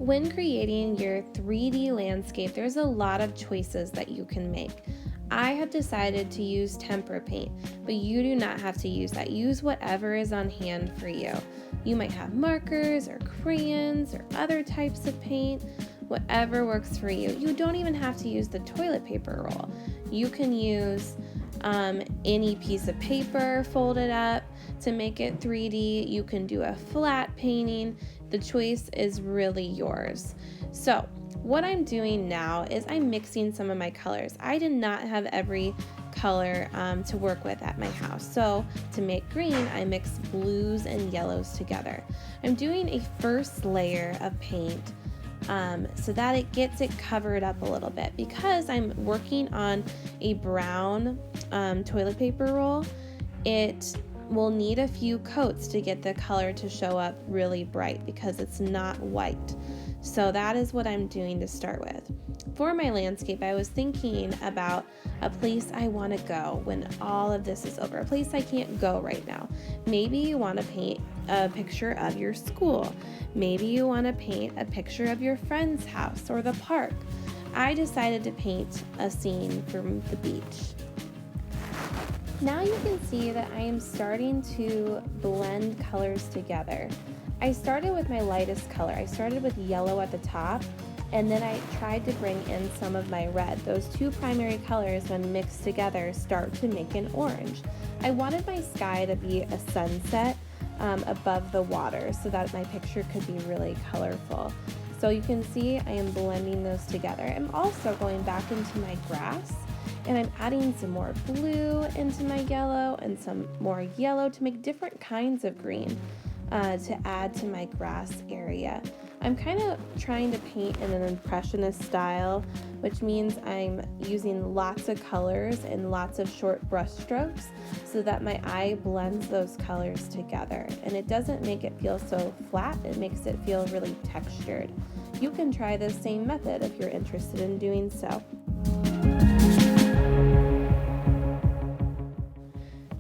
When creating your 3D landscape, there's a lot of choices that you can make. I have decided to use tempera paint, but you do not have to use that. Use whatever is on hand for you. You might have markers or crayons or other types of paint, whatever works for you. You don't even have to use the toilet paper roll. You can use any piece of paper folded up to make it 3D. You can do a flat painting. The choice is really yours. So what I'm doing now is I'm mixing some of my colors. I did not have every color to work with at my house. So to make green, I mixed blues and yellows together. I'm doing a first layer of paint so that it gets it covered up a little bit. Because I'm working on a brown toilet paper roll, it will need a few coats to get the color to show up really bright because it's not white. So that is what I'm doing to start with. For my landscape, I was thinking about a place I want to go when all of this is over, a place I can't go right now. Maybe you want to paint a picture of your school. Maybe you want to paint a picture of your friend's house or the park. I decided to paint a scene from the beach. Now you can see that I am starting to blend colors together. I started with my lightest color. I started with yellow at the top, and then I tried to bring in some of my red. Those two primary colors, when mixed together, start to make an orange. I wanted my sky to be a sunset above the water so that my picture could be really colorful. So you can see I am blending those together. I'm also going back into my grass, and I'm adding some more blue into my yellow and some more yellow to make different kinds of green to add to my grass area. I'm kind of trying to paint in an impressionist style, which means I'm using lots of colors and lots of short brush strokes so that my eye blends those colors together. And it doesn't make it feel so flat, it makes it feel really textured. You can try this same method if you're interested in doing so.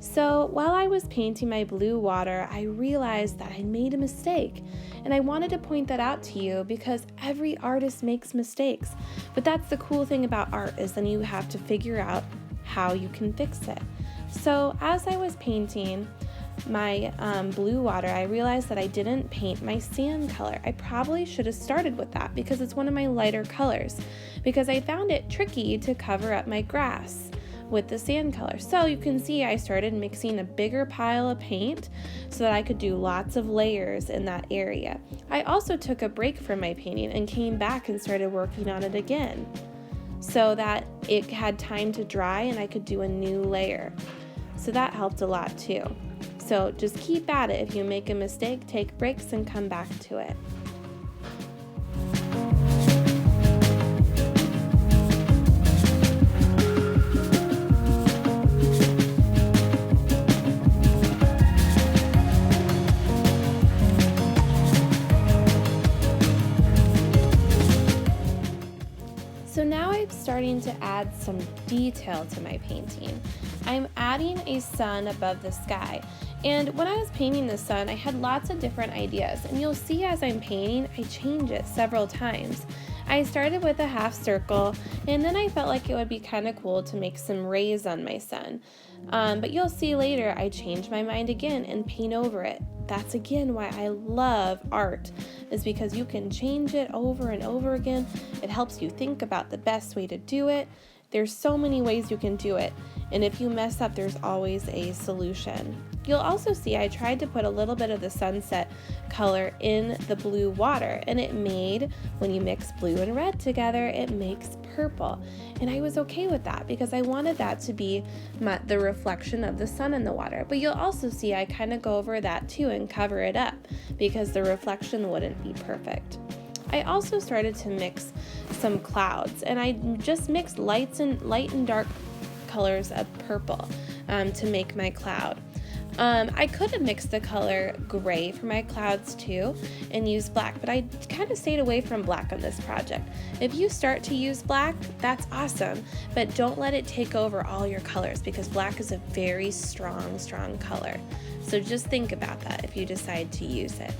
So while I was painting my blue water, I realized that I made a mistake, and I wanted to point that out to you because every artist makes mistakes. But that's the cool thing about art, is then you have to figure out how you can fix it. So as I was painting my blue water, I realized that I didn't paint my sand color. I probably should have started with that because it's one of my lighter colors, because I found it tricky to cover up my grass with the sand color. So you can see I started mixing a bigger pile of paint so that I could do lots of layers in that area. I also took a break from my painting and came back and started working on it again so that it had time to dry and I could do a new layer. So that helped a lot too. So just keep at it. If you make a mistake, take breaks and come back to it. So now I'm starting to add some detail to my painting. I'm adding a sun above the sky. And when I was painting the sun, I had lots of different ideas. And you'll see as I'm painting, I change it several times. I started with a half circle, and then I felt like it would be kind of cool to make some rays on my sun. But you'll see later, I changed my mind again and paint over it. That's again why I love art, is because you can change it over and over again. It helps you think about the best way to do it. There's so many ways you can do it, and if you mess up, there's always a solution. You'll also see I tried to put a little bit of the sunset color in the blue water, and it made, when you mix blue and red together, it makes purple. And I was okay with that because I wanted that to be the reflection of the sun in the water. But you'll also see I kind of go over that too and cover it up because the reflection wouldn't be perfect. I also started to mix some clouds, and I just mixed light and dark colors of purple to make my cloud. I could have mixed the color gray for my clouds too and used black, but I kind of stayed away from black on this project. If you start to use black, that's awesome, but don't let it take over all your colors because black is a very strong color. So just think about that if you decide to use it.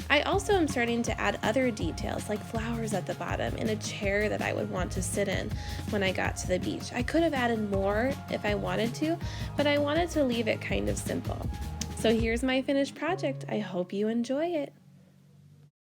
I also am starting to add other details like flowers at the bottom and a chair that I would want to sit in when I got to the beach. I could have added more if I wanted to, but I wanted to leave it kind of simple. So here's my finished project. I hope you enjoy it.